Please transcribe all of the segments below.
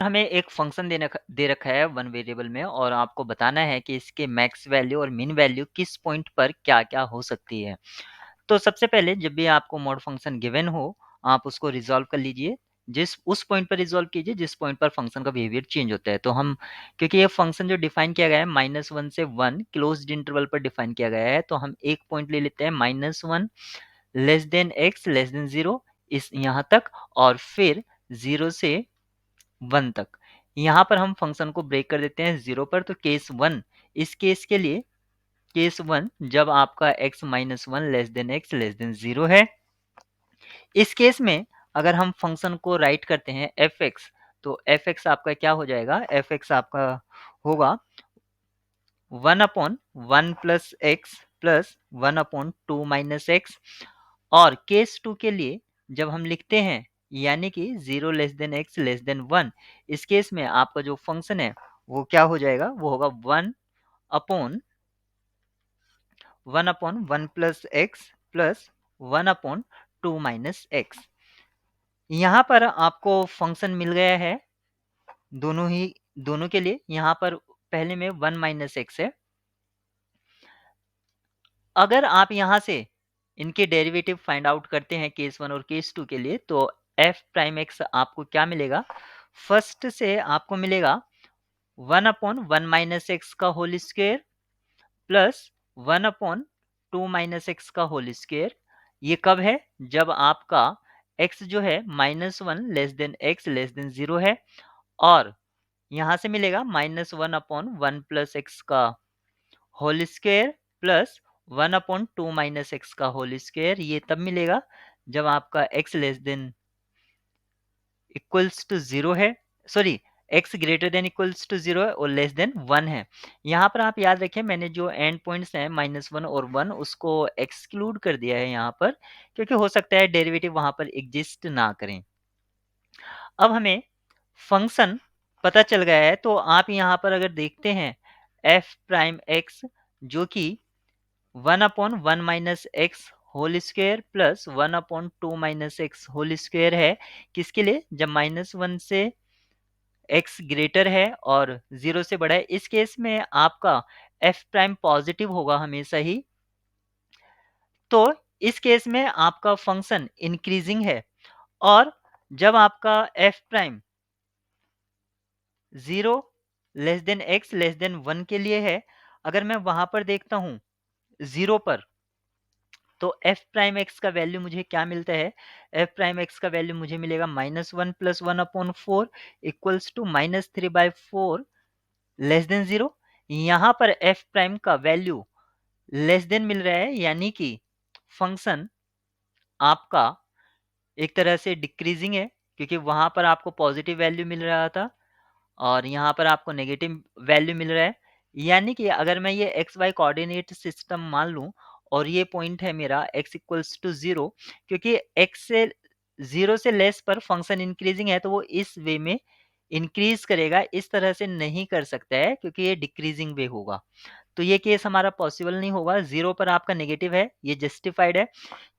हमें एक फंक्शन दे रखा है वन वेरिएबल में और आपको बताना है कि इसके मैक्स वैल्यू और मिन वैल्यू किस पॉइंट पर क्या-क्या हो सकती है। तो सबसे पहले जब भी आपको मॉड फंक्शन गिवन हो, आप उसको रिज़ॉल्व कर लीजिए। जिस उस पॉइंट पर रिज़ॉल्व कीजिए जिस पॉइंट पर फंक्शन का बिहेवियर चेंज होता है। तो हम क्योंकि ये फंक्शन जो डिफाइन किया गया है -1 से 1 क्लोज्ड इंटरवल पर डिफाइन किया गया है, तो हम एक पॉइंट ले लेते हैं -1 less than x less than 0 इस यहाँ तक और फिर 0 से 1 तक। यहाँ पर हम फंक्शन को ब्रेक कर देते हैं 0 पर तो केस 1 इस केस के लिए केस 1 जब आपका x minus 1 less than x less than 0 है। इस केस में अगर हम फंक्शन को राइट करते हैं fx तो fx आपका क्या हो जाएगा? fx आपका होगा 1/1 plus x plus 1/2 minus x और केस 2 के लिए जब हम लिखते हैं यानी कि 0 less than x less then 1 इस केस में आपका जो फंक्शन है वो क्या हो जाएगा? वो होगा 1/1 plus x plus 1/2 minus x। यहाँ पर आपको फंक्शन मिल गया है दोनों के लिए। यहाँ पर पहले में 1 माइनस x है। अगर आप यहाँ से इनके डेरिवेटिव फाइंड आउट करते हैं केस 1 और केस 2 के लिए तो f प्राइम x आपको क्या मिलेगा? फर्स्ट से आपको मिलेगा 1/1 माइनस x का whole square plus 1/2 minus x का होल स्क्वायर। ये कब है? जब आपका x जो है -1 less than x less than 0 है और यहाँ से मिलेगा -1/1 प्लस x का whole square plus 1/2 minus x का होल स्क्वायर। ये तब मिलेगा जब आपका x less than equals to 0 है, sorry x greater than equals to 0 है और लेस देन 1 है। यहाँ पर आप याद रखें मैंने जो एंड पॉइंट्स हैं -1 और 1 उसको एक्सक्लूड कर दिया है यहाँ पर क्योंकि हो सकता है डेरिवेटिव वहाँ पर एग्जिस्ट ना करें। अब हमें फंक्शन पता चल गया है तो आप यहाँ पर अगर देखते हैं f प्राइम x जो कि 1/1 minus x whole square plus 1/2 minus x whole square है किसके लिए? जब -1 से x ग्रेटर है और 0 से बड़ा है। इस केस में आपका f प्राइम पॉजिटिव होगा हमेशा ही। तो इस केस में आपका फंक्शन इंक्रीजिंग है और जब आपका f prime 0 less than x less then 1 के लिए है, अगर मैं वहां पर देखता हूं 0 पर तो f प्राइम x का वैल्यू मुझे क्या मिलता है? f प्राइम x का वैल्यू मुझे मिलेगा -1 plus 1/4 equals to -3/4 less than 0। यहाँ पर f प्राइम का वैल्यू लेस देन मिल रहा है यानी कि फंक्शन आपका एक तरह से डिक्रीजिंग है क्योंकि वहां पर आपको पॉजिटिव वैल्यू मिल रहा था और यहाँ पर आपको नेगेटिव वैल्यू मिल रहा है। यानी कि अगर मैं ये एक्स वाई कोऑर्डिनेट सिस्टम मान लूँ और ये पॉइंट है मेरा x इक्वल्स टू 0 क्योंकि x से 0 से लेस पर फंक्शन इंक्रीजिंग है तो वो इस वे में इंक्रीज करेगा, इस तरह से नहीं कर सकता है क्योंकि ये डिक्रीजिंग वे होगा। तो ये केस हमारा पॉसिबल नहीं होगा। 0 पर आपका नेगेटिव है, ये जस्टिफाइड है।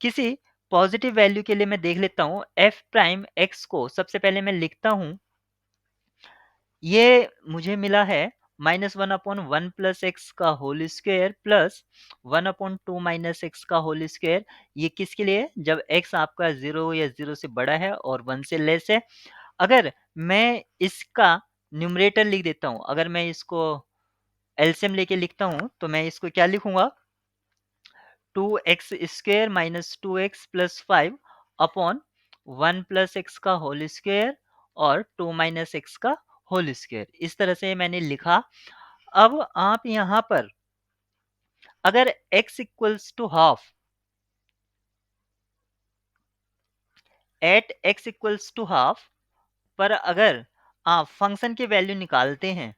किसी पॉजिटिव वैल्यू के लिए मैं देख लेता हूँ f प्राइम x को सबसे पहले मैं लिखता हूँ, ये मुझे मिला है -1/1 प्लस x का whole square plus 1/2 minus x का होल स्क्वायर। ये किसके लिए? जब x आपका 0 या 0 से बड़ा है और 1 से लेस है। अगर मैं इसका न्यूमरेटर लिख देता हूँ, अगर मैं इसको एलसीएम लेके लिखता हूँ तो मैं इसको क्या लिखूंगा? 2x square minus 2x plus 5 upon 1 plus x का होल स्क्वायर और 2 माइनस x का होल स्क्वायर। इस तरह से मैंने लिखा। अब आप यहाँ पर अगर x equals to half at x equals to half पर अगर आप फंक्शन की वैल्यू निकालते हैं,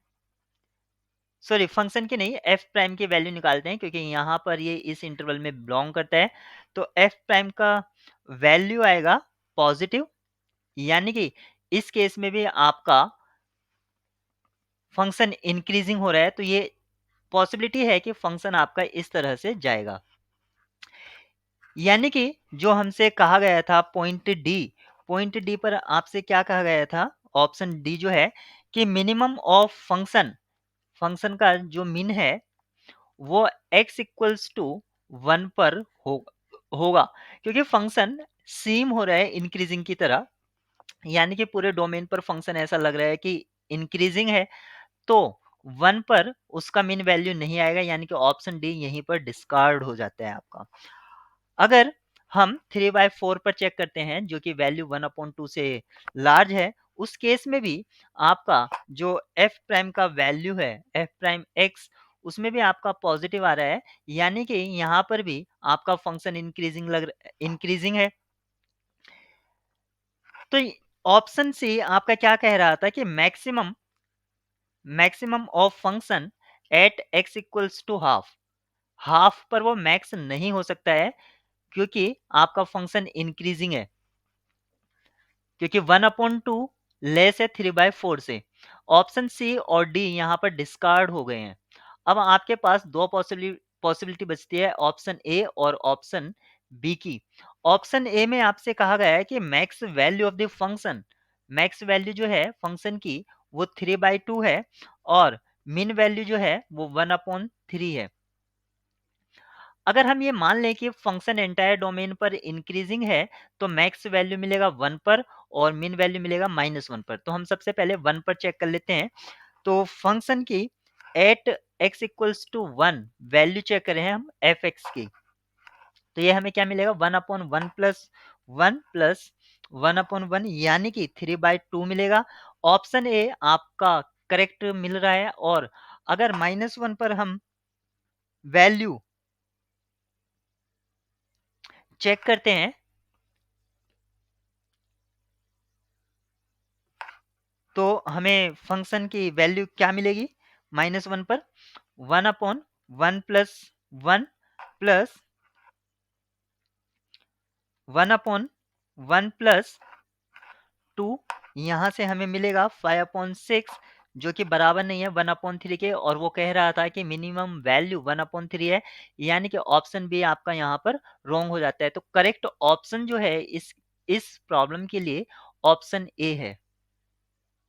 सॉरी फंक्शन की नहीं f प्राइम की वैल्यू निकालते हैं क्योंकि यहाँ पर ये इस इंटरवल में बिलोंग करता है, तो f प्राइम का वैल्यू आएगा पॉजिटिव। यानी कि इस केस में भी आपका फंक्शन इंक्रीजिंग हो रहा है तो ये पॉसिबिलिटी है कि फंक्शन आपका इस तरह से जाएगा। यानी कि जो हमसे कहा गया था पॉइंट डी पर आपसे क्या कहा गया था ऑप्शन डी जो है कि मिनिमम ऑफ फंक्शन का जो मीन है वो x इक्वल्स टू 1 पर होगा, क्योंकि फंक्शन सीम हो रहा है इंक्रीजिंग की तरह, यानी कि पूरे डोमेन पर फंक्शन ऐसा लग रहा है कि इंक्रीजिंग है, तो 1 पर उसका मीन वैल्यू नहीं आएगा, यानी कि ऑप्शन डी यहीं पर डिस्कार्ड हो जाता है आपका। अगर हम 3/4 पर चेक करते हैं जो कि वैल्यू 1/2 से लार्ज है, उस केस में भी आपका जो f प्राइम का वैल्यू है f प्राइम x, उसमें भी आपका पॉजिटिव आ रहा है, यानी कि यहाँ पर भी आपका फंक्शन इंक्रीजिंग है। तो ऑप्शन सी आपका क्या कह रहा था कि maximum of function at x equals to half पर वो मैक्स नहीं हो सकता है, क्योंकि आपका फंक्शन इंक्रीजिंग है, क्योंकि 1/2 लेस है 3/4 से। ऑप्शन सी और डी यहाँ पर डिस्कार्ड हो गए हैं। अब आपके पास दो पॉसिबिलिटी बचती है, ऑप्शन ए और ऑप्शन बी की। ऑप्शन ए में आपसे कहा गया है कि max value of the function, max value जो है फंक्शन की वो 3/2 है, और मिन वैल्यू जो है वो 1/3 है। अगर हम ये मान लें कि फंक्शन एंटायर डोमेन पर इंक्रीजिंग है, तो मैक्स वैल्यू मिलेगा 1 पर और मिन वैल्यू मिलेगा -1 पर। तो हम सबसे पहले 1 पर चेक कर लेते हैं। तो फंक्शन की at x equals to 1 value check करें हम एफ एक्स की, तो ये हमें क्या मिलेगा 1/1 प्लस 1 प्लस 1/1, यानी कि 3/2 मिलेगा। ऑप्शन ए आपका करेक्ट मिल रहा है, और अगर -1 पर हम वैल्यू चेक करते हैं, तो हमें फंक्शन की वैल्यू क्या मिलेगी -1 पर 1/1 प्लस 1 प्लस 1/1 प्लस 2, यहाँ से हमें मिलेगा 5/6, जो कि बराबर नहीं है 1/3 के, और वो कह रहा था कि मिनिमम वैल्यू 1/3 है, यानी कि ऑप्शन बी आपका यहाँ पर रॉन्ग हो जाता है। तो करेक्ट ऑप्शन जो है इस प्रॉब्लम के लिए ऑप्शन ए है।